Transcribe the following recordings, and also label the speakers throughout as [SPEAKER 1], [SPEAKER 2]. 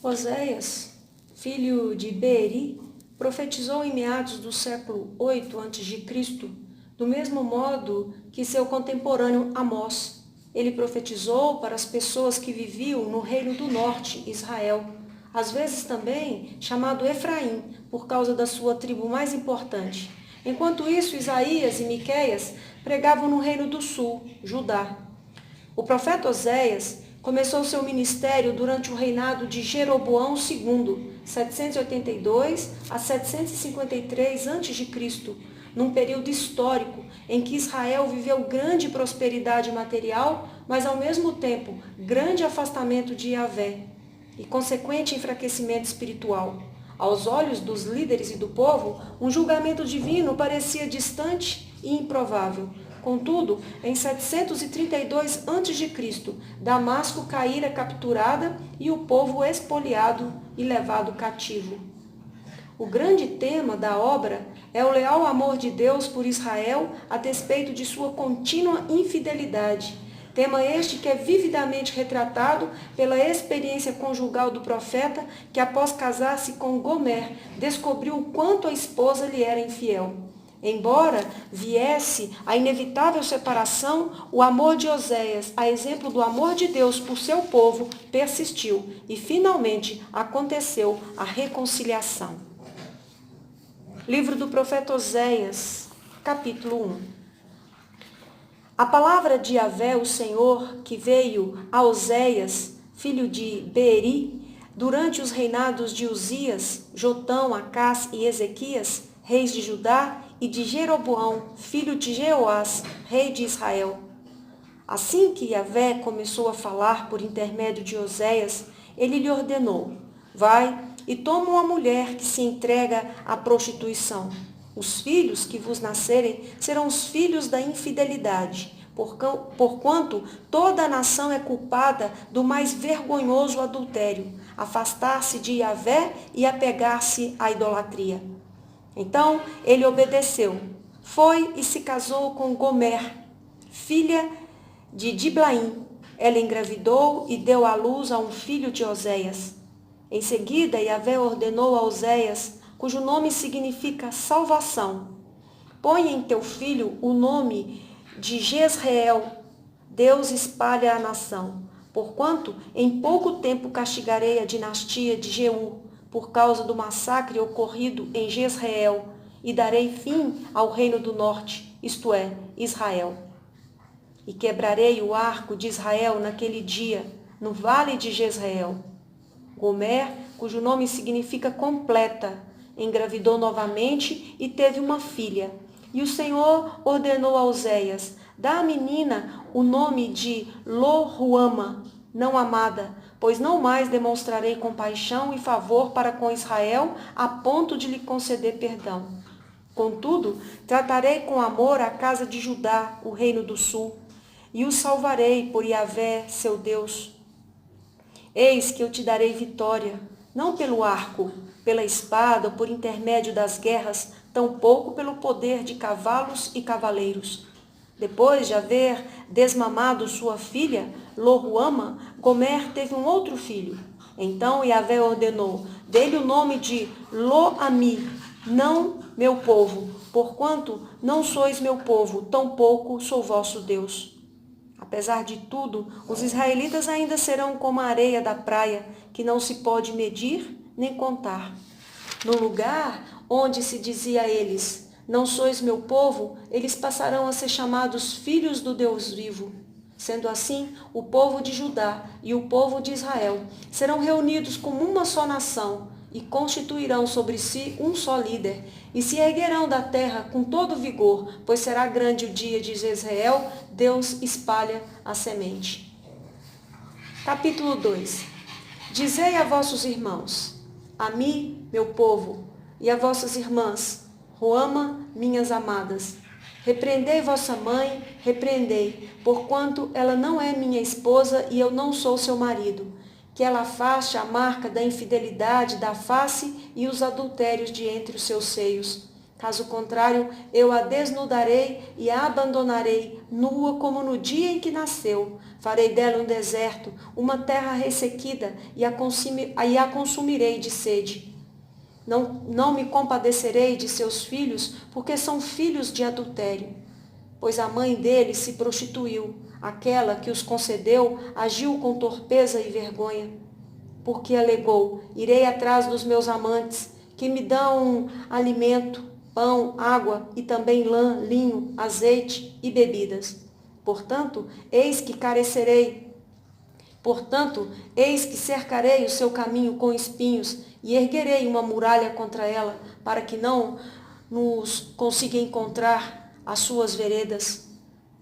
[SPEAKER 1] Oséias, filho de Beeri, profetizou em meados do século 8 a.C., do mesmo modo que seu contemporâneo Amós. Ele profetizou para as pessoas que viviam no reino do norte, Israel, às vezes também chamado Efraim, por causa da sua tribo mais importante. Enquanto isso, Isaías e Miqueias pregavam no reino do sul, Judá. O profeta Oséias começou seu ministério durante o reinado de Jeroboão II, 782 a 753 a.C., num período histórico em que Israel viveu grande prosperidade material, mas ao mesmo tempo grande afastamento de Yahvé e consequente enfraquecimento espiritual. Aos olhos dos líderes e do povo, um julgamento divino parecia distante e improvável. Contudo, em 732 a.C., Damasco caíra capturada e o povo expoliado e levado cativo. O grande tema da obra é o leal amor de Deus por Israel a despeito de sua contínua infidelidade. Tema este que é vividamente retratado pela experiência conjugal do profeta, que após casar-se com Gomer, descobriu o quanto a esposa lhe era infiel. Embora viesse a inevitável separação, o amor de Oséias, a exemplo do amor de Deus por seu povo, persistiu e finalmente aconteceu a reconciliação. Livro do profeta Oséias, capítulo 1. A palavra de Yahvé, o Senhor, que veio a Oséias, filho de Beeri, durante os reinados de Uzias, Jotão, Acás e Ezequias, reis de Judá, e de Jeroboão, filho de Jeoás, rei de Israel. Assim que Yahvé começou a falar por intermédio de Oséias, ele lhe ordenou: vai e toma uma mulher que se entrega à prostituição. Os filhos que vos nascerem serão os filhos da infidelidade, porquanto toda a nação é culpada do mais vergonhoso adultério, afastar-se de Yahvé e apegar-se à idolatria. Então ele obedeceu, foi e se casou com Gomer, filha de Diblaim. Ela engravidou e deu à luz a um filho de Oséias. Em seguida, Yahvé ordenou a Oséias, cujo nome significa salvação: põe em teu filho o nome de Jezreel, Deus espalha a nação, porquanto em pouco tempo castigarei a dinastia de Jeú, por causa do massacre ocorrido em Jezreel, e darei fim ao reino do norte, isto é, Israel. E quebrarei o arco de Israel naquele dia, no vale de Jezreel. Gomer, cujo nome significa completa, engravidou novamente e teve uma filha. E o Senhor ordenou a Oséias: dá à menina o nome de Lo-Ruama, não amada, pois não mais demonstrarei compaixão e favor para com Israel, a ponto de lhe conceder perdão. Contudo, tratarei com amor a casa de Judá, o reino do sul, e os salvarei por Yahvé, seu Deus. Eis que eu te darei vitória, não pelo arco, pela espada ou por intermédio das guerras, tampouco pelo poder de cavalos e cavaleiros. Depois de haver desmamado sua filha, Lo-Ruama, Gomer teve um outro filho. Então Yahvé ordenou: dê-lhe o nome de Lo-Ami, não meu povo, porquanto não sois meu povo, tampouco sou vosso Deus. Apesar de tudo, os israelitas ainda serão como a areia da praia, que não se pode medir nem contar. No lugar onde se dizia a eles: não sois meu povo, eles passarão a ser chamados filhos do Deus vivo. Sendo assim, o povo de Judá e o povo de Israel serão reunidos como uma só nação e constituirão sobre si um só líder, e se erguerão da terra com todo vigor, pois será grande o dia de Jezreel, Deus espalha a semente. Capítulo 2. Dizei a vossos irmãos: a mim, meu povo, e a vossas irmãs: Ruama, minhas amadas. Repreendei vossa mãe, repreendei, porquanto ela não é minha esposa e eu não sou seu marido. Que ela afaste a marca da infidelidade da face e os adultérios de entre os seus seios. Caso contrário, eu a desnudarei e a abandonarei, nua como no dia em que nasceu. Farei dela um deserto, uma terra ressequida, e a consumirei de sede. Não me compadecerei de seus filhos, porque são filhos de adultério. Pois a mãe deles se prostituiu, aquela que os concedeu agiu com torpeza e vergonha. Porque alegou: irei atrás dos meus amantes, que me dão alimento, pão, água e também lã, linho, azeite e bebidas. Portanto, eis que cercarei o seu caminho com espinhos e erguerei uma muralha contra ela, para que não nos consiga encontrar as suas veredas.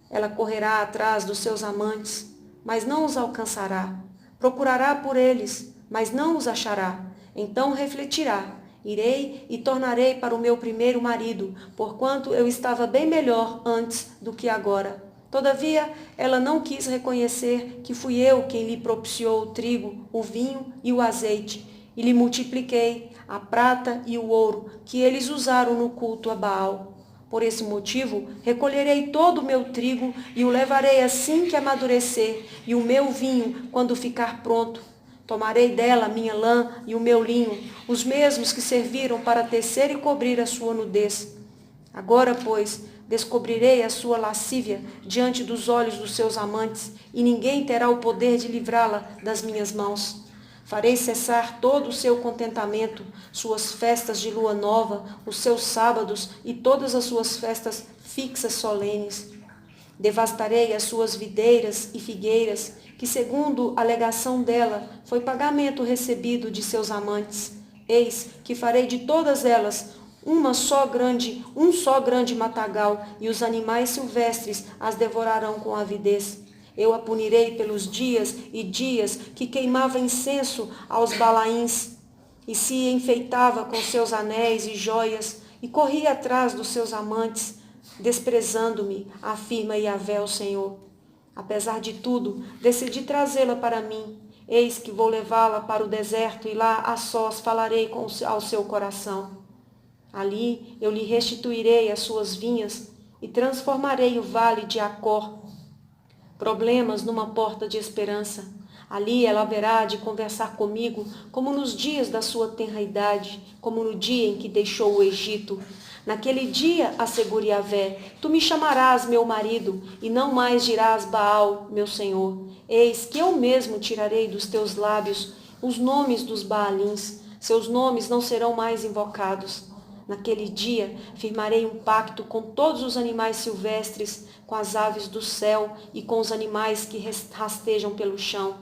[SPEAKER 1] Ela correrá atrás dos seus amantes, mas não os alcançará. Procurará por eles, mas não os achará. Então refletirá: irei e tornarei para o meu primeiro marido, porquanto eu estava bem melhor antes do que agora. Todavia, ela não quis reconhecer que fui eu quem lhe propiciou o trigo, o vinho e o azeite, e lhe multipliquei a prata e o ouro que eles usaram no culto a Baal. Por esse motivo, recolherei todo o meu trigo e o levarei assim que amadurecer, e o meu vinho quando ficar pronto. Tomarei dela minha lã e o meu linho, os mesmos que serviram para tecer e cobrir a sua nudez. Agora, pois, descobrirei a sua lascívia diante dos olhos dos seus amantes, e ninguém terá o poder de livrá-la das minhas mãos. Farei cessar todo o seu contentamento, suas festas de lua nova, os seus sábados e todas as suas festas fixas solenes. Devastarei as suas videiras e figueiras, que segundo a alegação dela foi pagamento recebido de seus amantes. Eis que farei de todas elas um só grande matagal, e os animais silvestres as devorarão com avidez. Eu a punirei pelos dias e dias que queimava incenso aos Balaíns, e se enfeitava com seus anéis e joias, e corria atrás dos seus amantes, desprezando-me, afirma Yahvé o Senhor. Apesar de tudo, decidi trazê-la para mim. Eis que vou levá-la para o deserto, e lá a sós falarei ao seu coração. Ali eu lhe restituirei as suas vinhas e transformarei o vale de Acor, problemas numa porta de esperança. Ali ela haverá de conversar comigo como nos dias da sua tenra idade, como no dia em que deixou o Egito. Naquele dia, assegure Yahvé, tu me chamarás meu marido, e não mais dirás Baal, meu senhor. Eis que eu mesmo tirarei dos teus lábios os nomes dos Baalins, seus nomes não serão mais invocados. Naquele dia, firmarei um pacto com todos os animais silvestres, com as aves do céu e com os animais que rastejam pelo chão.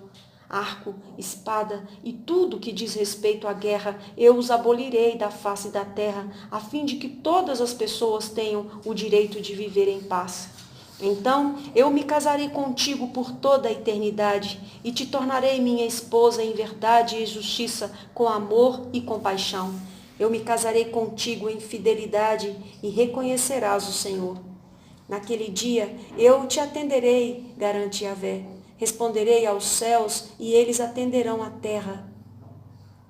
[SPEAKER 1] Arco, espada e tudo que diz respeito à guerra, eu os abolirei da face da terra, a fim de que todas as pessoas tenham o direito de viver em paz. Então eu me casarei contigo por toda a eternidade e te tornarei minha esposa em verdade e justiça, com amor e compaixão. Eu me casarei contigo em fidelidade e reconhecerás o Senhor. Naquele dia eu te atenderei, garante Yahvé. Responderei aos céus e eles atenderão à terra.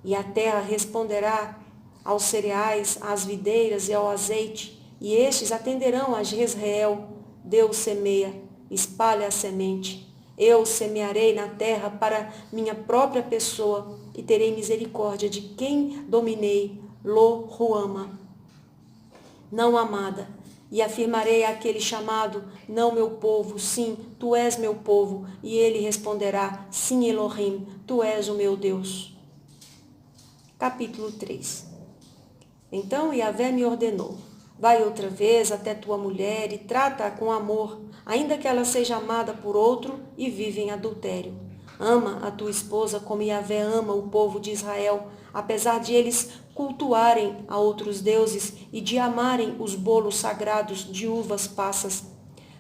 [SPEAKER 1] E a terra responderá aos cereais, às videiras e ao azeite. E estes atenderão a Jezreel. Deus semeia, espalha a semente. Eu semearei na terra para minha própria pessoa e terei misericórdia de quem dominei. Lo Ruama, não amada, e afirmarei àquele chamado, não meu povo, sim, tu és meu povo, e ele responderá, sim, Elohim, tu és o meu Deus. Capítulo 3. Então Yahvé me ordenou, vai outra vez até tua mulher e trata-a com amor, ainda que ela seja amada por outro e vive em adultério. Ama a tua esposa como Yahvé ama o povo de Israel, apesar de eles cultuarem a outros deuses e de amarem os bolos sagrados de uvas passas.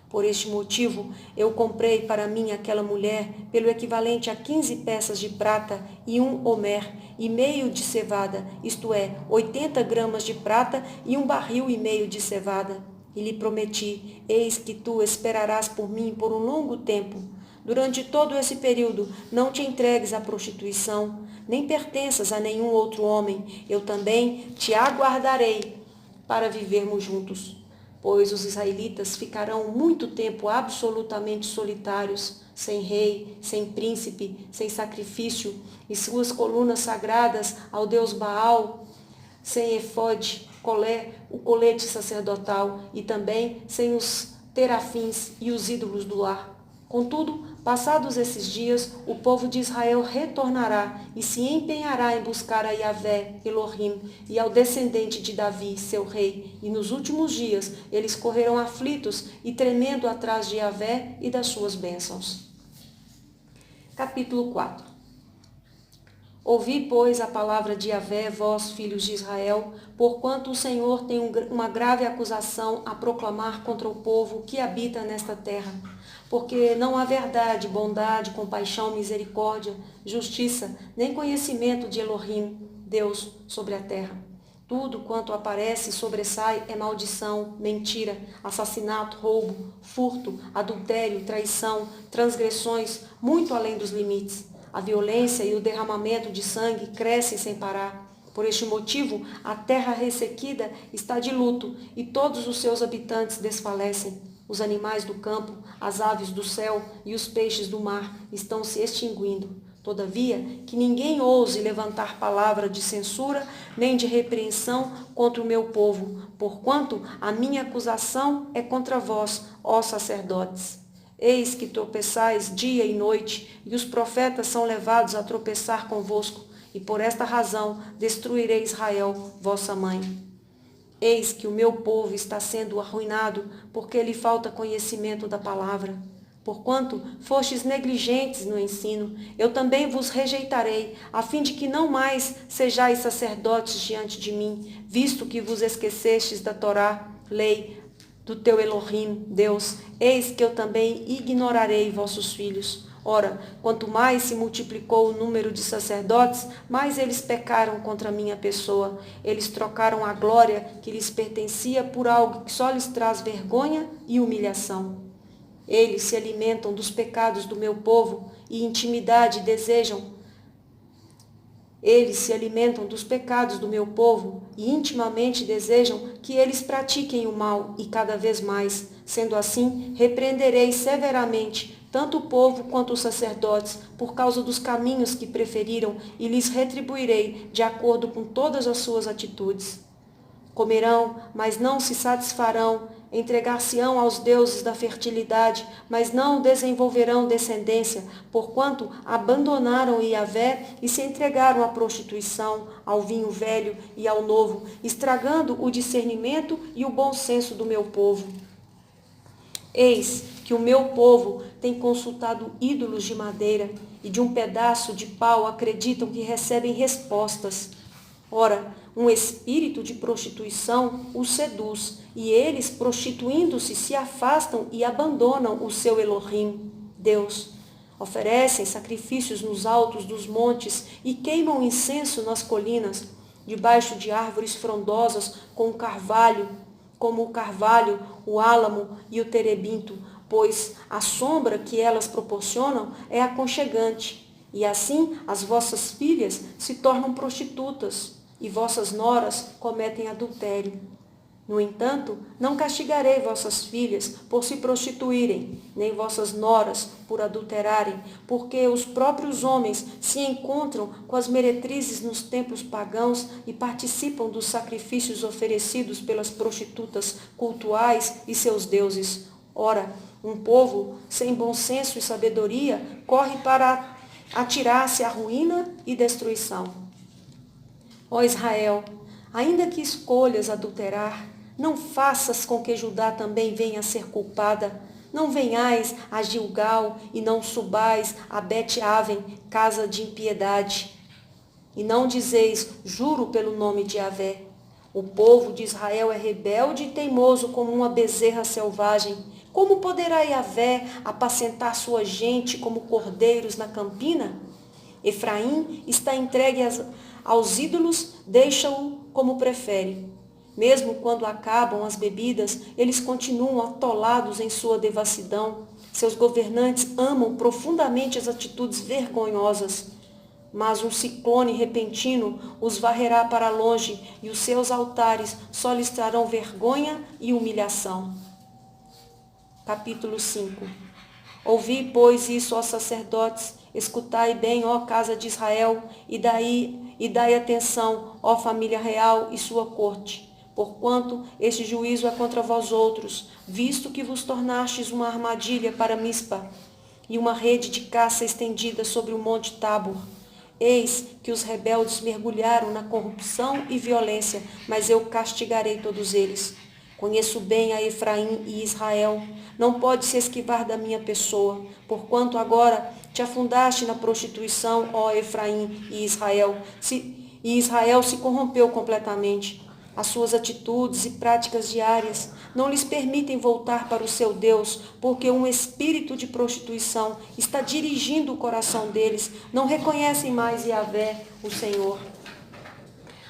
[SPEAKER 1] Por este motivo, eu comprei para mim aquela mulher pelo equivalente a 15 peças de prata e 1 homer e meio de cevada, isto é, 80 gramas de prata e 1 barril e meio de cevada. E lhe prometi, eis que tu esperarás por mim por um longo tempo. Durante todo esse período, não te entregues à prostituição, nem pertenças a nenhum outro homem. Eu também te aguardarei para vivermos juntos. pois os israelitas ficarão muito tempo absolutamente solitários, sem rei, sem príncipe, sem sacrifício, e suas colunas sagradas ao deus Baal, sem efode, o colete sacerdotal, e também sem os terafins e os ídolos do lar. Contudo, passados esses dias, o povo de Israel retornará e se empenhará em buscar a Yahvé, Elohim, e ao descendente de Davi, seu rei, e nos últimos dias eles correrão aflitos e tremendo atrás de Yahvé e das suas bênçãos. Capítulo 4. Ouvi, pois, a palavra de Yahvé, vós, filhos de Israel, porquanto o Senhor tem uma grave acusação a proclamar contra o povo que habita nesta terra. Porque não há verdade, bondade, compaixão, misericórdia, justiça, nem conhecimento de Elohim, Deus, sobre a terra. Tudo quanto aparece e sobressai é maldição, mentira, assassinato, roubo, furto, adultério, traição, transgressões, muito além dos limites. A violência e o derramamento de sangue crescem sem parar. Por este motivo, a terra ressequida está de luto e todos os seus habitantes desfalecem. Os animais do campo, as aves do céu e os peixes do mar estão se extinguindo. Todavia, que ninguém ouse levantar palavra de censura nem de repreensão contra o meu povo, porquanto a minha acusação é contra vós, ó sacerdotes. Eis que tropeçais dia e noite, e os profetas são levados a tropeçar convosco, e por esta razão destruirei Israel, vossa mãe. Eis que o meu povo está sendo arruinado, porque lhe falta conhecimento da palavra. Porquanto fostes negligentes no ensino, eu também vos rejeitarei, a fim de que não mais sejais sacerdotes diante de mim, visto que vos esquecestes da Torá, lei, do teu Elohim, Deus, eis que eu também ignorarei vossos filhos. Ora, quanto mais se multiplicou o número de sacerdotes, mais eles pecaram contra a minha pessoa. Eles trocaram a glória que lhes pertencia por algo que só lhes traz vergonha e humilhação. Eles se alimentam dos pecados do meu povo e intimidade desejam. Eles se alimentam dos pecados do meu povo e intimamente desejam que eles pratiquem o mal e cada vez mais. Sendo assim, repreenderei severamente tanto o povo quanto os sacerdotes por causa dos caminhos que preferiram e lhes retribuirei de acordo com todas as suas atitudes. Comerão, mas não se satisfarão, entregar-se-ão aos deuses da fertilidade, mas não desenvolverão descendência, porquanto abandonaram Yahvé e se entregaram à prostituição, ao vinho velho e ao novo, estragando o discernimento e o bom senso do meu povo. Eis que o meu povo tem consultado ídolos de madeira e de um pedaço de pau acreditam que recebem respostas. Ora, um espírito de prostituição os seduz, e eles, prostituindo-se, se afastam e abandonam o seu Elohim, Deus. Oferecem sacrifícios nos altos dos montes e queimam incenso nas colinas, debaixo de árvores frondosas como o carvalho, o álamo e o terebinto, pois a sombra que elas proporcionam é aconchegante. E assim as vossas filhas se tornam prostitutas, e vossas noras cometem adultério. No entanto, não castigarei vossas filhas por se prostituírem, nem vossas noras por adulterarem, porque os próprios homens se encontram com as meretrizes nos templos pagãos e participam dos sacrifícios oferecidos pelas prostitutas cultuais e seus deuses. Ora, um povo sem bom senso e sabedoria corre para atirar-se à ruína e destruição. Ó Israel, ainda que escolhas adulterar, não faças com que Judá também venha a ser culpada. Não venhais a Gilgal e não subais a Bet-Aven, casa de impiedade. E não dizeis, juro pelo nome de Yahvé. O povo de Israel é rebelde e teimoso como uma bezerra selvagem. Como poderá Yahvé apacentar sua gente como cordeiros na campina? Efraim está entregue aos ídolos, deixa-o como prefere. Mesmo quando acabam as bebidas, eles continuam atolados em sua devassidão. Seus governantes amam profundamente as atitudes vergonhosas. mas um ciclone repentino os varrerá para longe e os seus altares só lhes trarão vergonha e humilhação. Capítulo 5. Ouvi, pois, isso, ó sacerdotes, escutai bem, ó casa de Israel, e dai atenção, ó família real e sua corte. Porquanto este juízo é contra vós outros, visto que vos tornastes uma armadilha para Mispa, e uma rede de caça estendida sobre o monte Tabor. Eis que os rebeldes mergulharam na corrupção e violência, mas eu castigarei todos eles. Conheço bem a Efraim e Israel, não pode se esquivar da minha pessoa, porquanto agora te afundaste na prostituição, ó Efraim e Israel, e Israel se corrompeu completamente. As suas atitudes e práticas diárias não lhes permitem voltar para o seu Deus, porque um espírito de prostituição está dirigindo o coração deles, não reconhecem mais Yahvé, o Senhor.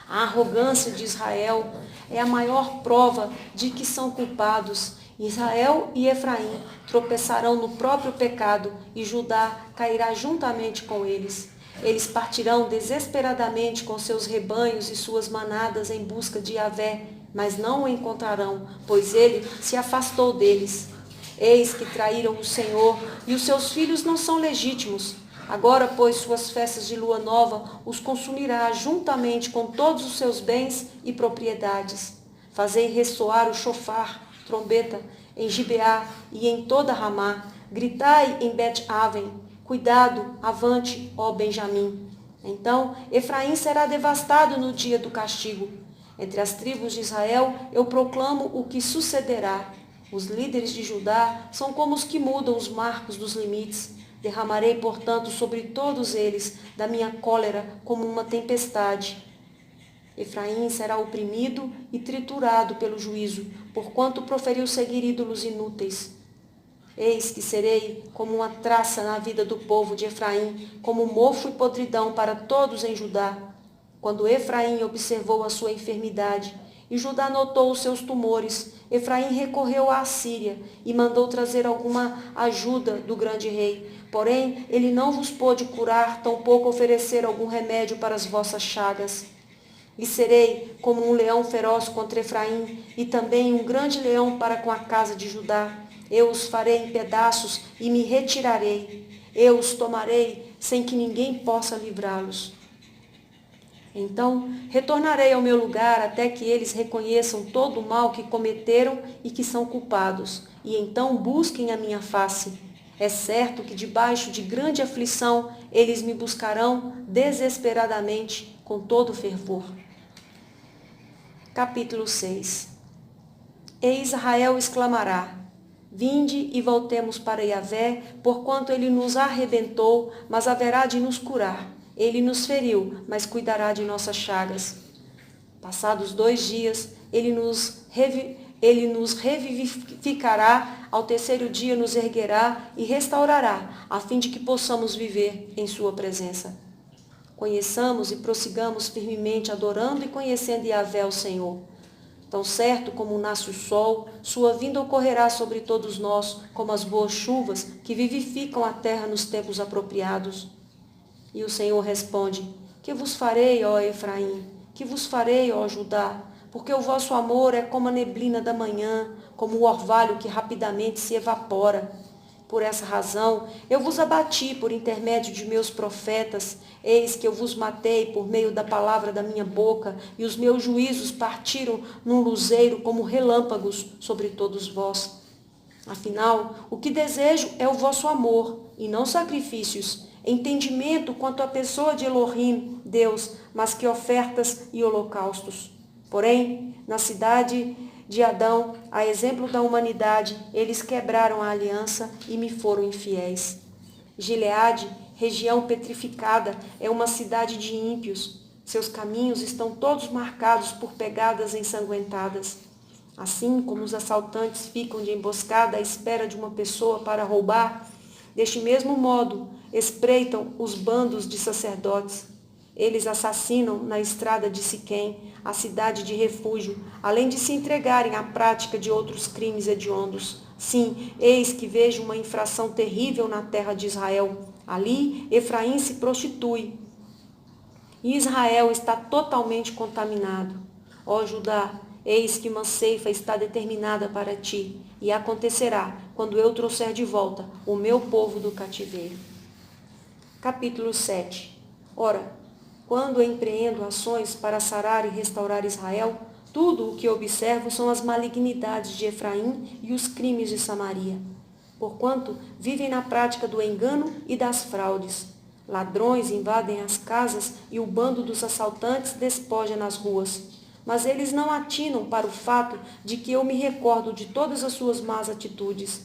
[SPEAKER 1] A arrogância de Israel é a maior prova de que são culpados. Israel e Efraim tropeçarão no próprio pecado e Judá cairá juntamente com eles. Eles partirão desesperadamente com seus rebanhos e suas manadas em busca de Yahvé, mas não o encontrarão, pois ele se afastou deles. Eis que traíram o Senhor e os seus filhos não são legítimos. Agora, pois, suas festas de lua nova os consumirá juntamente com todos os seus bens e propriedades. Fazei ressoar o chofar, trombeta, em Gibeá e em toda Ramá. Gritai em Bet-Aven. Cuidado, avante, ó Benjamim. Então, Efraim será devastado no dia do castigo. Entre as tribos de Israel, eu proclamo o que sucederá. Os líderes de Judá são como os que mudam os marcos dos limites. Derramarei, portanto, sobre todos eles da minha cólera como uma tempestade. Efraim será oprimido e triturado pelo juízo, porquanto proferiu seguir ídolos inúteis. Eis que serei como uma traça na vida do povo de Efraim, como mofo e podridão para todos em Judá. Quando Efraim observou a sua enfermidade e Judá notou os seus tumores, Efraim recorreu à Assíria e mandou trazer alguma ajuda do grande rei. Porém, ele não vos pôde curar, tampouco oferecer algum remédio para as vossas chagas. E serei como um leão feroz contra Efraim, e também um grande leão para com a casa de Judá. Eu os farei em pedaços e me retirarei. Eu os tomarei sem que ninguém possa livrá-los. Então retornarei ao meu lugar até que eles reconheçam todo o mal que cometeram e que são culpados, e então busquem a minha face. É certo que debaixo de grande aflição eles me buscarão desesperadamente com todo fervor. Capítulo 6. E Israel exclamará: Vinde e voltemos para Yahvé, porquanto ele nos arrebentou, mas haverá de nos curar. Ele nos feriu, mas cuidará de nossas chagas. Passados 2 dias, ele nos revivificará, ao terceiro dia nos erguerá e restaurará, a fim de que possamos viver em sua presença. Conheçamos e prossigamos firmemente, adorando e conhecendo Yahvé, o Senhor. Tão certo como nasce o sol, sua vinda ocorrerá sobre todos nós, como as boas chuvas que vivificam a terra nos tempos apropriados. E o Senhor responde: Que vos farei, ó Efraim? Que vos farei, ó Judá? Porque o vosso amor é como a neblina da manhã, como o orvalho que rapidamente se evapora. Por essa razão, eu vos abati por intermédio de meus profetas. Eis que eu vos matei por meio da palavra da minha boca, e os meus juízos partiram num luzeiro como relâmpagos sobre todos vós. Afinal, o que desejo é o vosso amor, e não sacrifícios, entendimento quanto à pessoa de Elohim, Deus, mas que ofertas e holocaustos. Porém, na cidade de Adão, a exemplo da humanidade, eles quebraram a aliança e me foram infiéis. Gileade, região petrificada, é uma cidade de ímpios. Seus caminhos estão todos marcados por pegadas ensanguentadas. Assim como os assaltantes ficam de emboscada à espera de uma pessoa para roubar, deste mesmo modo espreitam os bandos de sacerdotes. Eles assassinam na estrada de Siquém, a cidade de refúgio, além de se entregarem à prática de outros crimes hediondos. Sim, eis que vejo uma infração terrível na terra de Israel. Ali, Efraim se prostitui. e Israel está totalmente contaminado. Ó Judá, eis que uma ceifa está determinada para ti, e acontecerá, quando eu trouxer de volta o meu povo do cativeiro. Capítulo 7. Ora, quando empreendo ações para sarar e restaurar Israel, tudo o que observo são as malignidades de Efraim e os crimes de Samaria. Porquanto vivem na prática do engano e das fraudes. Ladrões invadem as casas e o bando dos assaltantes despoja nas ruas. Mas eles não atinam para o fato de que eu me recordo de todas as suas más atitudes.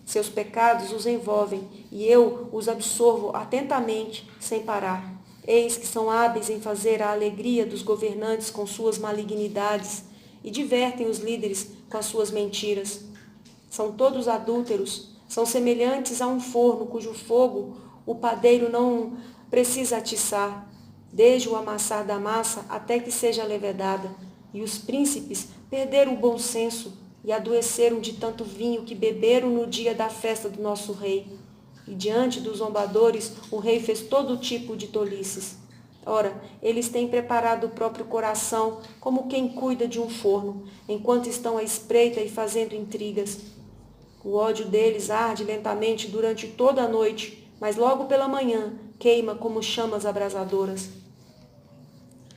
[SPEAKER 1] Seus pecados os envolvem e eu os absorvo atentamente, sem parar. Eis que são hábeis em fazer a alegria dos governantes com suas malignidades e divertem os líderes com as suas mentiras. São todos adúlteros, são semelhantes a um forno cujo fogo o padeiro não precisa atiçar, desde o amassar da massa até que seja levedada. E os príncipes perderam o bom senso e adoeceram de tanto vinho que beberam no dia da festa do nosso rei. E diante dos zombadores o rei fez todo tipo de tolices. Ora, eles têm preparado o próprio coração como quem cuida de um forno, enquanto estão à espreita e fazendo intrigas. O ódio deles arde lentamente durante toda a noite, mas logo pela manhã queima como chamas abrasadoras.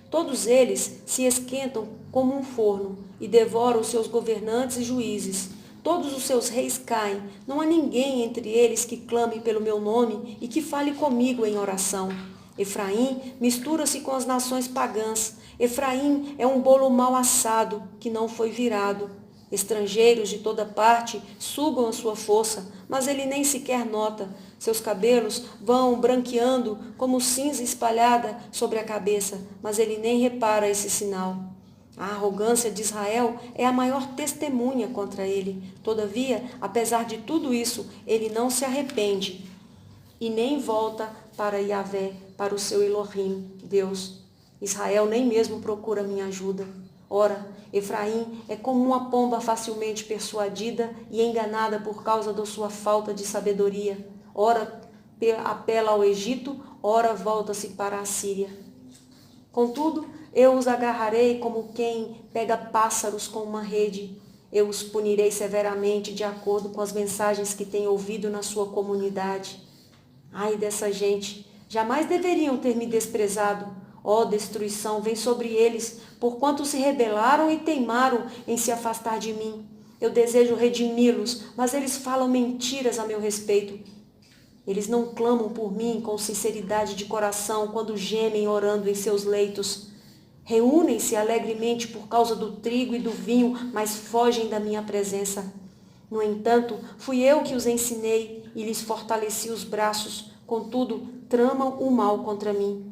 [SPEAKER 1] Todos eles se esquentam como um forno e devoram os seus governantes e juízes. Todos os seus reis caem, não há ninguém entre eles que clame pelo meu nome e que fale comigo em oração. Efraim mistura-se com as nações pagãs. Efraim é um bolo mal assado que não foi virado. Estrangeiros de toda parte sugam a sua força, mas ele nem sequer nota. Seus cabelos vão branqueando como cinza espalhada sobre a cabeça, mas ele nem repara esse sinal. A arrogância de Israel é a maior testemunha contra ele. Todavia, apesar de tudo isso, ele não se arrepende e nem volta para Yahvé, para o seu Elohim, Deus. Israel nem mesmo procura minha ajuda. Ora, Efraim é como uma pomba facilmente persuadida e enganada por causa da sua falta de sabedoria. Ora apela ao Egito, ora volta-se para a Síria. Contudo, eu os agarrarei como quem pega pássaros com uma rede. Eu os punirei severamente de acordo com as mensagens que têm ouvido na sua comunidade. Ai dessa gente, jamais deveriam ter me desprezado. Ó destruição, vem sobre eles, porquanto se rebelaram e teimaram em se afastar de mim. Eu desejo redimi-los, mas eles falam mentiras a meu respeito. Eles não clamam por mim com sinceridade de coração quando gemem orando em seus leitos. Reúnem-se alegremente por causa do trigo e do vinho, mas fogem da minha presença. No entanto, fui eu que os ensinei e lhes fortaleci os braços, contudo, tramam o mal contra mim.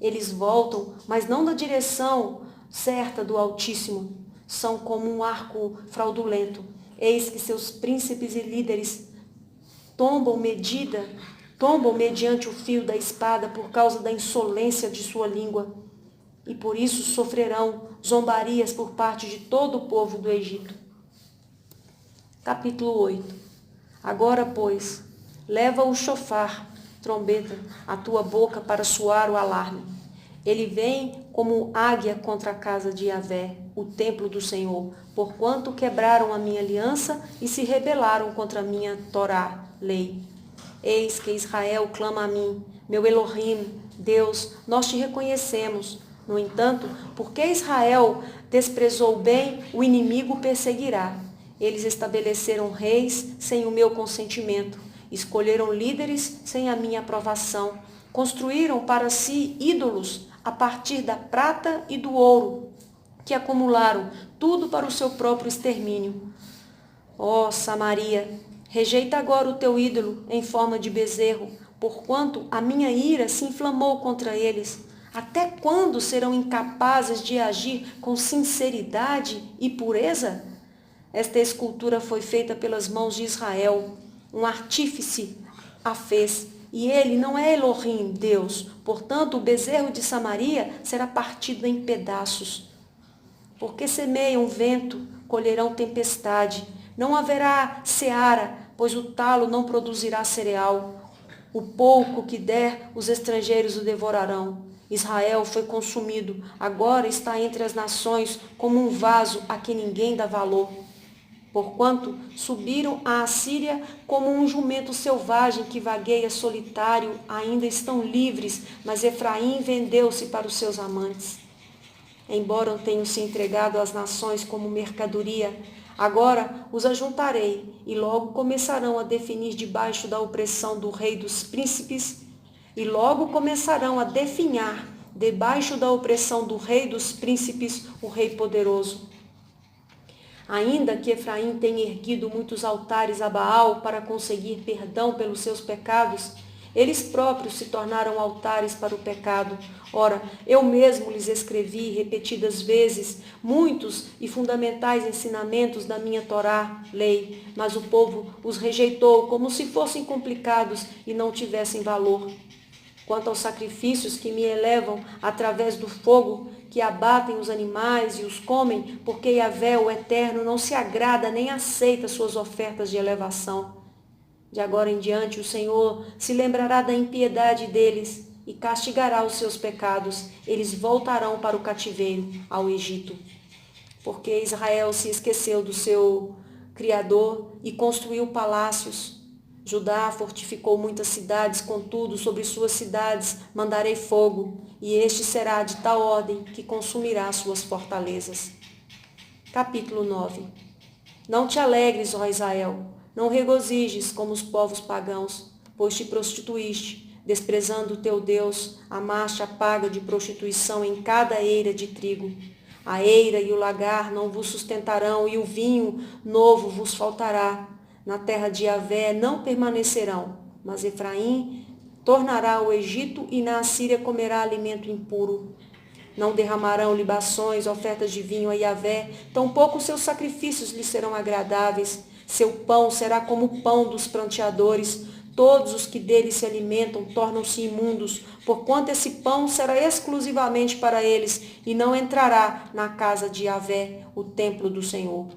[SPEAKER 1] Eles voltam, mas não na direção certa do Altíssimo. São como um arco fraudulento. Eis que seus príncipes e líderes tombam mediante o fio da espada por causa da insolência de sua língua. E por isso sofrerão zombarias por parte de todo o povo do Egito. Capítulo 8. Agora, pois, leva o chofar, trombeta, à tua boca para soar o alarme. Ele vem como águia contra a casa de Yahvé, o templo do Senhor, porquanto quebraram a minha aliança e se rebelaram contra a minha Torá, lei. Eis que Israel clama a mim, meu Elohim, Deus, nós te reconhecemos. No entanto, porque Israel desprezou o bem, o inimigo o perseguirá. Eles estabeleceram reis sem o meu consentimento, escolheram líderes sem a minha aprovação, construíram para si ídolos a partir da prata e do ouro, que acumularam tudo para o seu próprio extermínio. Ó Samaria, rejeita agora o teu ídolo em forma de bezerro, porquanto a minha ira se inflamou contra eles. Até quando serão incapazes de agir com sinceridade e pureza? Esta escultura foi feita pelas mãos de Israel. Um artífice a fez, e ele não é Elohim, Deus. Portanto, o bezerro de Samaria será partido em pedaços. Porque semeiam vento, colherão tempestade. Não haverá seara, pois o talo não produzirá cereal. O pouco que der, os estrangeiros o devorarão. Israel foi consumido, agora está entre as nações como um vaso a que ninguém dá valor. Porquanto subiram à Assíria como um jumento selvagem que vagueia solitário, ainda estão livres, mas Efraim vendeu-se para os seus amantes. Embora tenham se entregado às nações como mercadoria, agora os ajuntarei e logo começarão a definir debaixo da opressão do rei dos príncipes, e logo começarão a definhar debaixo da opressão do rei dos príncipes, o rei poderoso. Ainda que Efraim tenha erguido muitos altares a Baal para conseguir perdão pelos seus pecados, eles próprios se tornaram altares para o pecado. Ora, eu mesmo lhes escrevi repetidas vezes muitos e fundamentais ensinamentos da minha Torá, lei, mas o povo os rejeitou como se fossem complicados e não tivessem valor. Quanto aos sacrifícios que me elevam através do fogo, que abatem os animais e os comem, porque Yahvé, o Eterno, não se agrada nem aceita suas ofertas de elevação. De agora em diante o Senhor se lembrará da impiedade deles e castigará os seus pecados. Eles voltarão para o cativeiro, ao Egito. Porque Israel se esqueceu do seu Criador e construiu palácios. Judá fortificou muitas cidades, contudo, sobre suas cidades mandarei fogo, e este será de tal ordem que consumirá suas fortalezas. Capítulo 9. Não te alegres, ó Israel, não regozijes como os povos pagãos, pois te prostituíste, desprezando o teu Deus, amaste a paga de prostituição em cada eira de trigo. A eira e o lagar não vos sustentarão, e o vinho novo vos faltará. Na terra de Yahvé não permanecerão, mas Efraim tornará ao Egito e na Assíria comerá alimento impuro. Não derramarão libações, ofertas de vinho a Yahvé, tampouco seus sacrifícios lhe serão agradáveis. Seu pão será como o pão dos pranteadores. Todos os que dele se alimentam tornam-se imundos, porquanto esse pão será exclusivamente para eles e não entrará na casa de Yahvé, o templo do Senhor.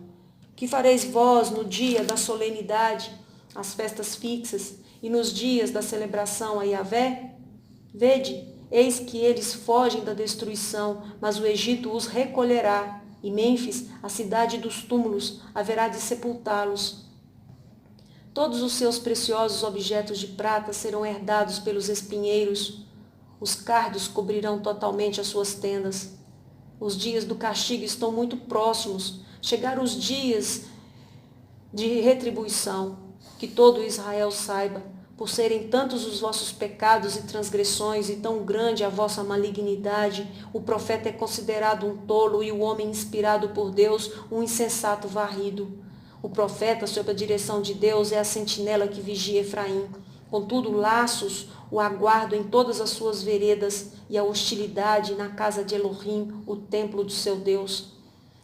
[SPEAKER 1] Que fareis vós no dia da solenidade, as festas fixas, e nos dias da celebração a Yahvé? Vede, eis que eles fogem da destruição, mas o Egito os recolherá, e Mênfis, a cidade dos túmulos, haverá de sepultá-los. Todos os seus preciosos objetos de prata serão herdados pelos espinheiros. Os cardos cobrirão totalmente as suas tendas. Os dias do castigo estão muito próximos. Chegaram os dias de retribuição. Que todo Israel saiba, por serem tantos os vossos pecados e transgressões e tão grande a vossa malignidade, o profeta é considerado um tolo e o homem inspirado por Deus um insensato varrido. O profeta, sob a direção de Deus, é a sentinela que vigia Efraim. Contudo, laços o aguardam em todas as suas veredas e a hostilidade na casa de Elohim, o templo do seu Deus.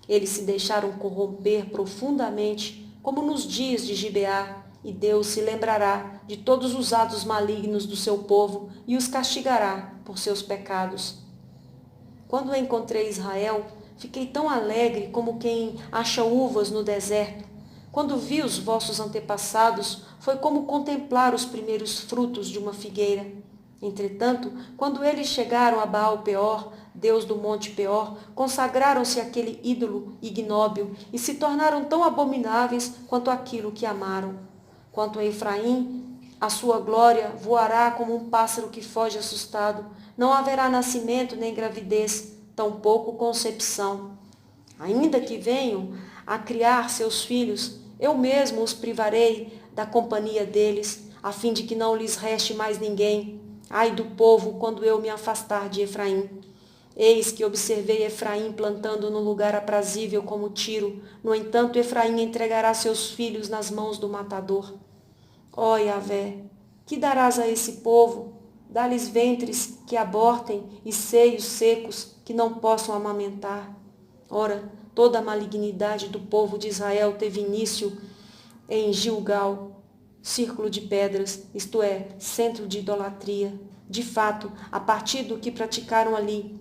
[SPEAKER 1] Eles se deixaram corromper profundamente, como nos dias de Gibeá, e Deus se lembrará de todos os atos malignos do seu povo e os castigará por seus pecados. Quando encontrei Israel, fiquei tão alegre como quem acha uvas no deserto. Quando vi os vossos antepassados, foi como contemplar os primeiros frutos de uma figueira. Entretanto, quando eles chegaram a Baal-Peor, Deus do Monte Peor, consagraram-se àquele ídolo ignóbil e se tornaram tão abomináveis quanto aquilo que amaram. Quanto a Efraim, a sua glória voará como um pássaro que foge assustado. Não haverá nascimento nem gravidez, tampouco concepção. Ainda que venham a criar seus filhos, eu mesmo os privarei da companhia deles, a fim de que não lhes reste mais ninguém. Ai do povo, quando eu me afastar de Efraim. Eis que observei Efraim plantando no lugar aprazível como Tiro. No entanto, Efraim entregará seus filhos nas mãos do matador. Ó Yahvé, que darás a esse povo? Dá-lhes ventres que abortem e seios secos que não possam amamentar. Ora, toda a malignidade do povo de Israel teve início em Gilgal, círculo de pedras, isto é, centro de idolatria. De fato, a partir do que praticaram ali,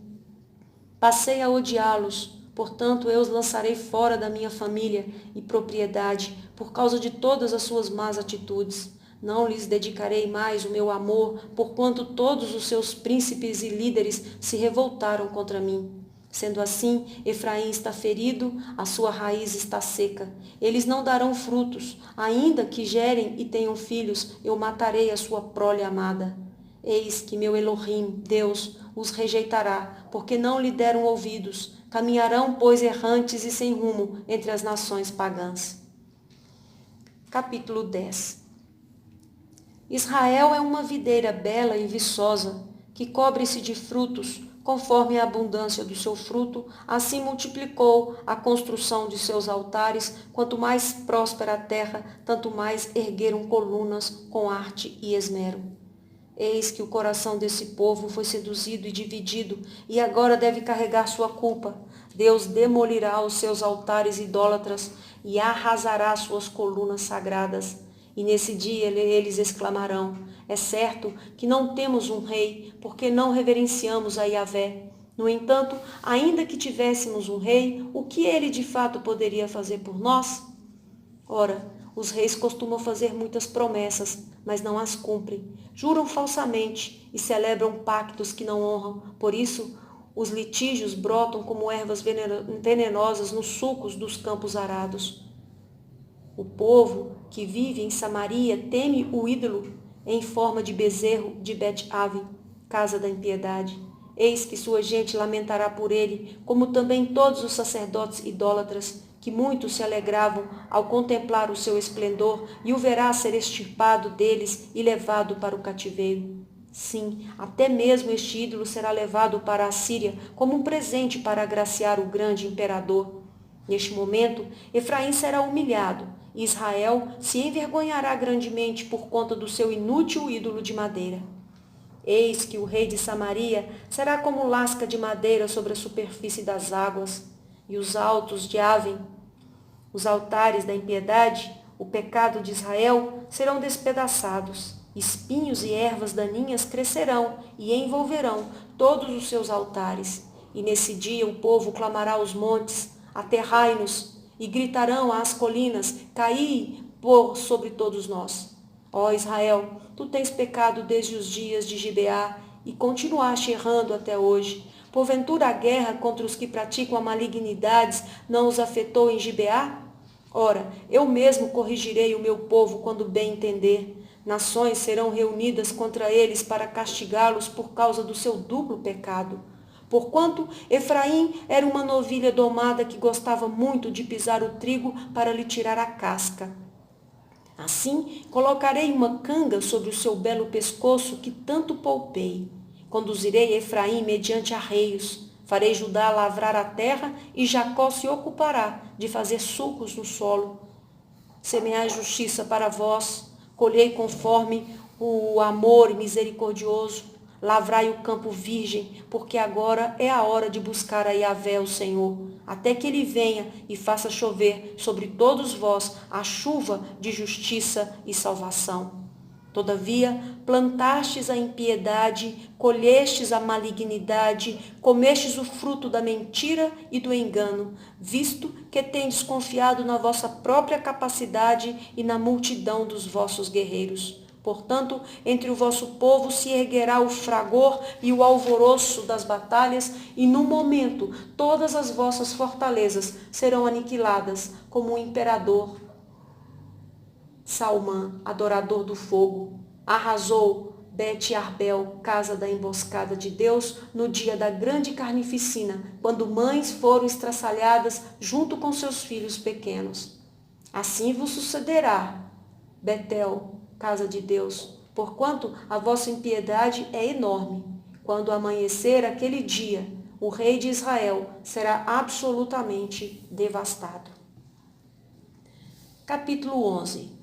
[SPEAKER 1] passei a odiá-los. Portanto, eu os lançarei fora da minha família e propriedade, por causa de todas as suas más atitudes. Não lhes dedicarei mais o meu amor, porquanto todos os seus príncipes e líderes se revoltaram contra mim. Sendo assim, Efraim está ferido, a sua raiz está seca. Eles não darão frutos, ainda que gerem e tenham filhos, eu matarei a sua prole amada. Eis que meu Elohim, Deus, os rejeitará, porque não lhe deram ouvidos. Caminharão, pois, errantes e sem rumo entre as nações pagãs. Capítulo 10. Israel é uma videira bela e viçosa, que cobre-se de frutos, conforme a abundância do seu fruto, assim multiplicou a construção de seus altares. Quanto mais próspera a terra, tanto mais ergueram colunas com arte e esmero. Eis que o coração desse povo foi seduzido e dividido, e agora deve carregar sua culpa. Deus demolirá os seus altares idólatras e arrasará suas colunas sagradas. E nesse dia eles exclamarão: é certo que não temos um rei, porque não reverenciamos a Yahvé. No entanto, ainda que tivéssemos um rei, o que ele de fato poderia fazer por nós? Ora, os reis costumam fazer muitas promessas, mas não as cumprem. Juram falsamente e celebram pactos que não honram. Por isso, os litígios brotam como ervas venenosas nos sulcos dos campos arados. O povo que vive em Samaria teme o ídolo em forma de bezerro de Bet-Aven, casa da impiedade. Eis que sua gente lamentará por ele, como também todos os sacerdotes idólatras, que muito se alegravam ao contemplar o seu esplendor, e o verá ser extirpado deles e levado para o cativeiro. Sim, até mesmo este ídolo será levado para a Síria como um presente para agraciar o grande imperador. Neste momento, Efraim será humilhado, e Israel se envergonhará grandemente por conta do seu inútil ídolo de madeira. Eis que o rei de Samaria será como lasca de madeira sobre a superfície das águas, e os altos de Aven, os altares da impiedade, o pecado de Israel, serão despedaçados. Espinhos e ervas daninhas crescerão e envolverão todos os seus altares. E nesse dia o povo clamará aos montes: aterrai-nos, e gritarão às colinas: caí por sobre todos nós. Ó Israel, tu tens pecado desde os dias de Gibeá e continuaste errando até hoje. Porventura a guerra contra os que praticam a malignidades não os afetou em Gibeá? Ora, eu mesmo corrigirei o meu povo quando bem entender. Nações serão reunidas contra eles para castigá-los por causa do seu duplo pecado. Porquanto Efraim era uma novilha domada que gostava muito de pisar o trigo para lhe tirar a casca. Assim, colocarei uma canga sobre o seu belo pescoço que tanto poupei. Conduzirei Efraim mediante arreios. Farei Judá lavrar a terra e Jacó se ocupará de fazer sulcos no solo. Semeai justiça para vós, colhei conforme o amor misericordioso. Lavrai o campo virgem, porque agora é a hora de buscar a Yahvé, o Senhor, até que ele venha e faça chover sobre todos vós a chuva de justiça e salvação. Todavia, plantastes a impiedade, colhestes a malignidade, comestes o fruto da mentira e do engano, visto que tendes confiado na vossa própria capacidade e na multidão dos vossos guerreiros. Portanto, entre o vosso povo se erguerá o fragor e o alvoroço das batalhas, e no momento todas as vossas fortalezas serão aniquiladas, como o imperador Salmã, adorador do fogo, arrasou Bet-Arbel, casa da emboscada de Deus, no dia da grande carnificina, quando mães foram estraçalhadas junto com seus filhos pequenos. Assim vos sucederá, Betel, casa de Deus, porquanto a vossa impiedade é enorme. Quando amanhecer aquele dia, o rei de Israel será absolutamente devastado. Capítulo 11.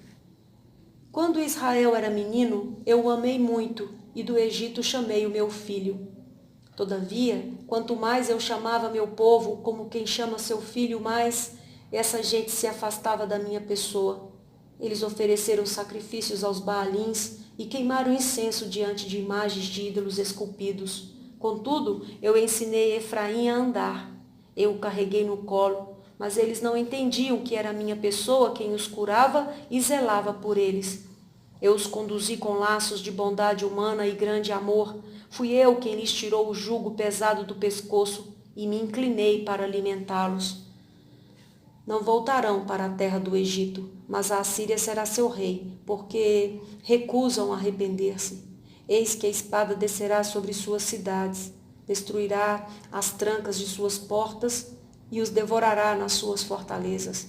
[SPEAKER 1] Quando Israel era menino, eu o amei muito, e do Egito chamei o meu filho. Todavia, quanto mais eu chamava meu povo como quem chama seu filho, mais essa gente se afastava da minha pessoa. Eles ofereceram sacrifícios aos Baalins e queimaram incenso diante de imagens de ídolos esculpidos. Contudo, eu ensinei Efraim a andar. Eu o carreguei no colo, mas eles não entendiam que era a minha pessoa quem os curava e zelava por eles. Eu os conduzi com laços de bondade humana e grande amor. Fui eu quem lhes tirou o jugo pesado do pescoço e me inclinei para alimentá-los. Não voltarão para a terra do Egito, mas a Assíria será seu rei, porque recusam arrepender-se. Eis que a espada descerá sobre suas cidades, destruirá as trancas de suas portas e os devorará nas suas fortalezas.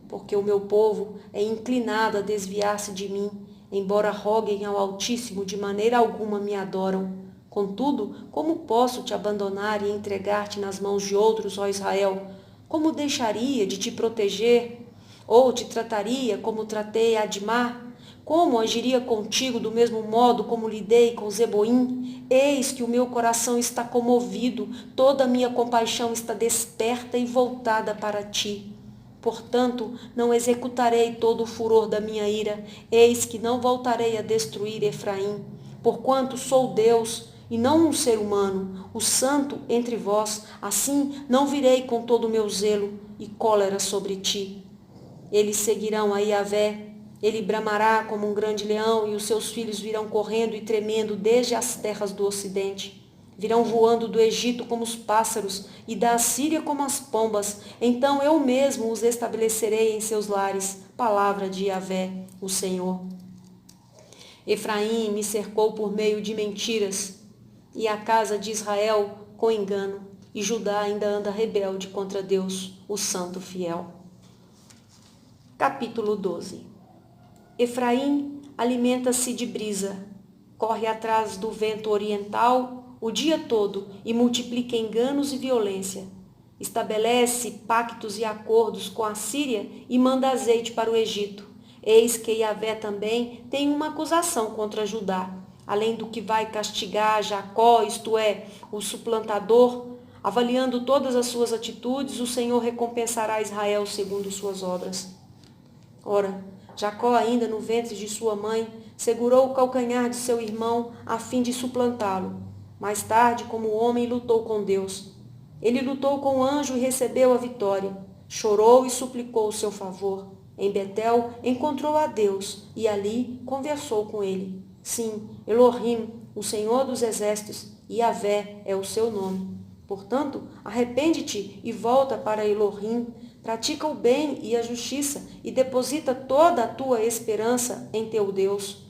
[SPEAKER 1] Porque o meu povo é inclinado a desviar-se de mim, embora roguem ao Altíssimo, de maneira alguma me adoram. Contudo, como posso te abandonar e entregar-te nas mãos de outros, ó Israel? Como deixaria de te proteger? Ou te trataria como tratei Admá? Como agiria contigo do mesmo modo como lidei com Zeboim? Eis que o meu coração está comovido, toda a minha compaixão está desperta e voltada para ti. Portanto, não executarei todo o furor da minha ira, eis que não voltarei a destruir Efraim, porquanto sou Deus, e não um ser humano, o santo entre vós, assim não virei com todo o meu zelo e cólera sobre ti. Eles seguirão a Yahvé, ele bramará como um grande leão, e os seus filhos virão correndo e tremendo desde as terras do ocidente. Virão voando do Egito como os pássaros, e da Assíria como as pombas. Então eu mesmo os estabelecerei em seus lares. Palavra de Yahvé, o Senhor. Efraim me cercou por meio de mentiras, e a casa de Israel com engano, e Judá ainda anda rebelde contra Deus, o Santo Fiel. Capítulo 12. Efraim alimenta-se de brisa, corre atrás do vento oriental o dia todo e multiplica enganos e violência. Estabelece pactos e acordos com a Síria e manda azeite para o Egito. Eis que Yahvé também tem uma acusação contra Judá, além do que vai castigar Jacó, isto é, o suplantador. Avaliando todas as suas atitudes, o Senhor recompensará Israel segundo suas obras. Ora, Jacó, ainda no ventre de sua mãe, segurou o calcanhar de seu irmão a fim de suplantá-lo. Mais tarde, como homem, lutou com Deus. Ele lutou com o anjo e recebeu a vitória. Chorou e suplicou o seu favor. Em Betel encontrou a Deus e ali conversou com ele. Sim, Elohim, o Senhor dos exércitos, e Yahvé é o seu nome. Portanto, arrepende-te e volta para Elohim, pratica o bem e a justiça e deposita toda a tua esperança em teu Deus.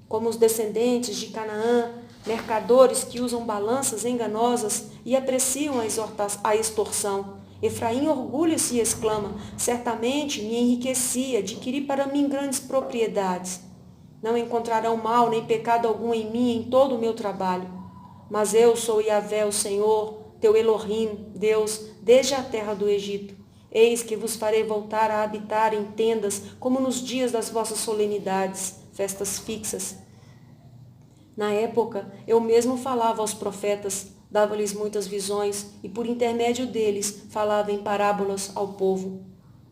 [SPEAKER 1] Como os descendentes de Canaã, mercadores que usam balanças enganosas e apreciam a extorsão. Efraim orgulha-se e exclama: certamente me enriqueci, adquiri para mim grandes propriedades. Não encontrarão mal nem pecado algum em mim em todo o meu trabalho. Mas eu sou Yahvé, o Senhor, teu Elohim, Deus, desde a terra do Egito. Eis que vos farei voltar a habitar em tendas, como nos dias das vossas solenidades, festas fixas. Na época, eu mesmo falava aos profetas, dava-lhes muitas visões, e por intermédio deles falava em parábolas ao povo.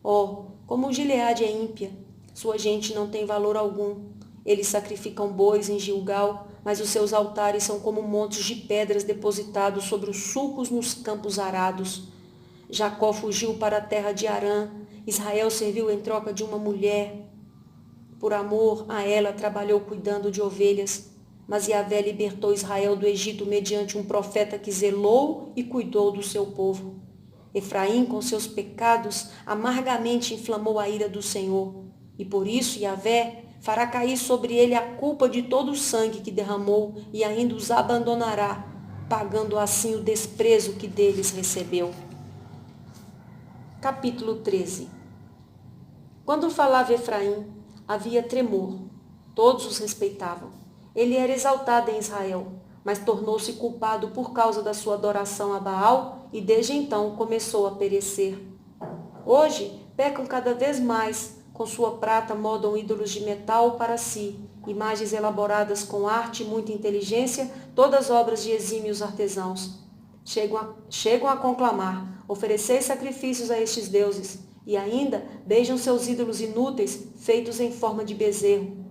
[SPEAKER 1] Oh, como Gileade é ímpia! Sua gente não tem valor algum. Eles sacrificam bois em Gilgal, mas os seus altares são como montes de pedras depositados sobre os sulcos nos campos arados. Jacó fugiu para a terra de Harã. Israel serviu em troca de uma mulher. Por amor a ela trabalhou cuidando de ovelhas. Mas Yahvé libertou Israel do Egito mediante um profeta que zelou e cuidou do seu povo. Efraim, com seus pecados, amargamente inflamou a ira do Senhor. E por isso Yahvé fará cair sobre ele a culpa de todo o sangue que derramou e ainda os abandonará, pagando assim o desprezo que deles recebeu. Capítulo 13. Quando falava Efraim, havia tremor. Todos os respeitavam. Ele era exaltado em Israel, mas tornou-se culpado por causa da sua adoração a Baal e desde então começou a perecer. Hoje, pecam cada vez mais. Com sua prata modam ídolos de metal para si, imagens elaboradas com arte e muita inteligência, todas obras de exímios artesãos. Chegam a conclamar: ofereceis sacrifícios a estes deuses, e ainda beijam seus ídolos inúteis, feitos em forma de bezerro.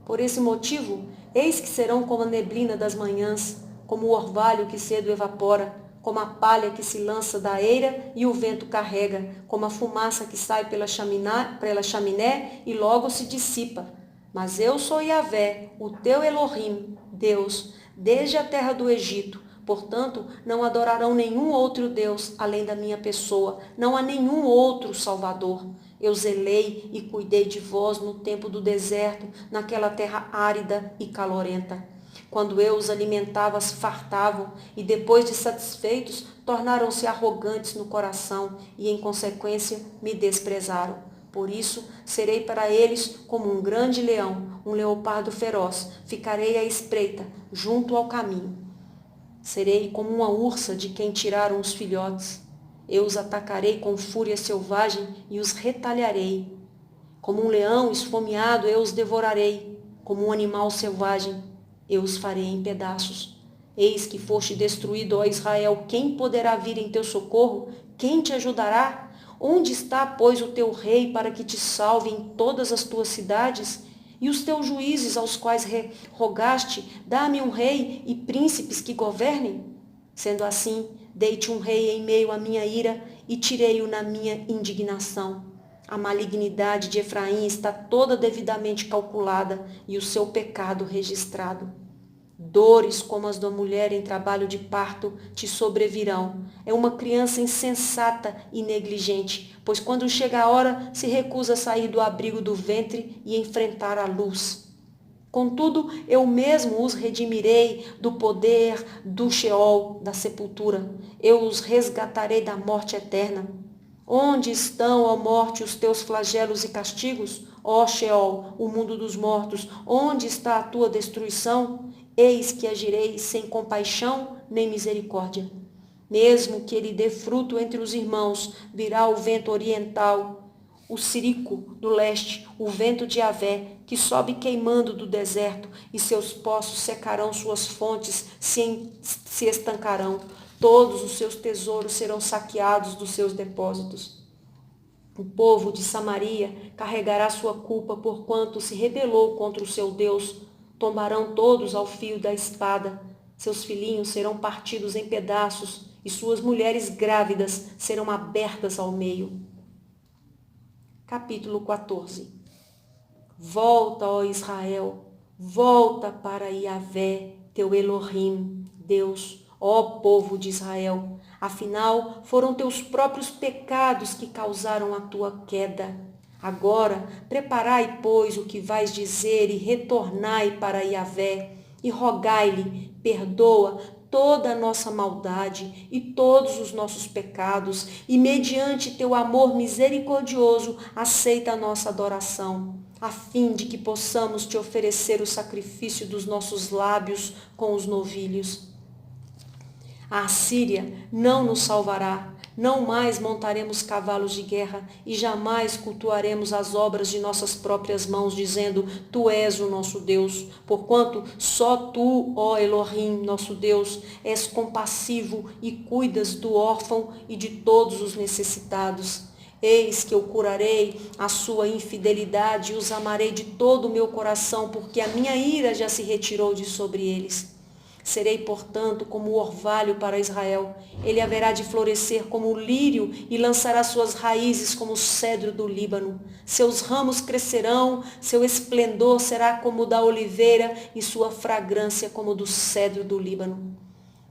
[SPEAKER 1] Por esse motivo, eis que serão como a neblina das manhãs, como o orvalho que cedo evapora, como a palha que se lança da eira e o vento carrega, como a fumaça que sai pela chaminé e logo se dissipa. Mas eu sou Yahvé, o teu Elohim, Deus, desde a terra do Egito. Portanto, não adorarão nenhum outro Deus além da minha pessoa. Não há nenhum outro Salvador. Eu zelei e cuidei de vós no tempo do deserto, naquela terra árida e calorenta. Quando eu os alimentava, se fartavam, e depois de satisfeitos, tornaram-se arrogantes no coração e, em consequência, me desprezaram. Por isso, serei para eles como um grande leão, um leopardo feroz. Ficarei à espreita, junto ao caminho. Serei como uma ursa de quem tiraram os filhotes. Eu os atacarei com fúria selvagem e os retalharei. Como um leão esfomeado, eu os devorarei. Como um animal selvagem, eu os farei em pedaços. Eis que foste destruído, ó Israel. Quem poderá vir em teu socorro? Quem te ajudará? Onde está, pois, o teu rei para que te salve em todas as tuas cidades? E os teus juízes aos quais rogaste, dá-me um rei e príncipes que governem? Sendo assim, dei-te um rei em meio à minha ira e tirei-o na minha indignação. A malignidade de Efraim está toda devidamente calculada e o seu pecado registrado. Dores como as da mulher em trabalho de parto te sobrevirão. É uma criança insensata e negligente, pois quando chega a hora se recusa a sair do abrigo do ventre e enfrentar a luz. Contudo, eu mesmo os redimirei do poder do Sheol, da sepultura. Eu os resgatarei da morte eterna. Onde estão, ó morte, os teus flagelos e castigos? Ó Sheol, o mundo dos mortos, onde está a tua destruição? Eis que agirei sem compaixão nem misericórdia. Mesmo que ele dê fruto entre os irmãos, virá o vento oriental, o sirico do leste, o vento de Yahvé, que sobe queimando do deserto, e seus poços secarão, suas fontes se estancarão. Todos os seus tesouros serão saqueados dos seus depósitos. O povo de Samaria carregará sua culpa porquanto se rebelou contra o seu Deus. Tombarão todos ao fio da espada. Seus filhinhos serão partidos em pedaços e suas mulheres grávidas serão abertas ao meio. Capítulo 14. Volta, ó Israel, volta para Yahvé, teu Elohim, Deus, ó povo de Israel. Afinal, foram teus próprios pecados que causaram a tua queda. Agora, preparai, pois, o que vais dizer e retornai para Yahvé e rogai-lhe, perdoa toda a nossa maldade e todos os nossos pecados e, mediante teu amor misericordioso, aceita a nossa adoração, a fim de que possamos te oferecer o sacrifício dos nossos lábios com os novilhos. A Assíria não nos salvará. Não mais montaremos cavalos de guerra e jamais cultuaremos as obras de nossas próprias mãos, dizendo, tu és o nosso Deus, porquanto só tu, ó Elohim, nosso Deus, és compassivo e cuidas do órfão e de todos os necessitados. Eis que eu curarei a sua infidelidade e os amarei de todo o meu coração, porque a minha ira já se retirou de sobre eles. Serei, portanto, como o orvalho para Israel. Ele haverá de florescer como o lírio e lançará suas raízes como o cedro do Líbano. Seus ramos crescerão, seu esplendor será como o da oliveira e sua fragrância como o do cedro do Líbano.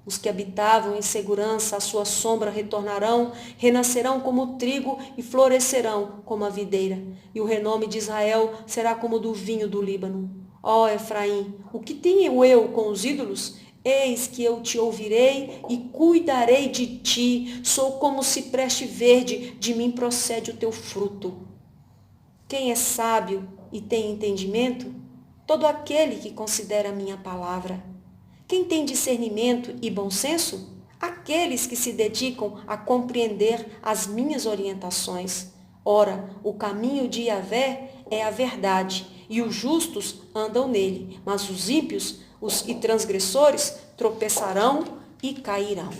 [SPEAKER 1] Os que habitavam em segurança, à sua sombra retornarão, renascerão como o trigo e florescerão como a videira. E o renome de Israel será como o do vinho do Líbano. Ó Efraim, o que tenho eu com os ídolos? Eis que eu te ouvirei e cuidarei de ti. Sou como cipreste verde, de mim procede o teu fruto. Quem é sábio e tem entendimento? Todo aquele que considera a minha palavra. Quem tem discernimento e bom senso? Aqueles que se dedicam a compreender as minhas orientações. Ora, o caminho de Yahvé é a verdade, e os justos andam nele, mas os ímpios e transgressores tropeçarão e cairão.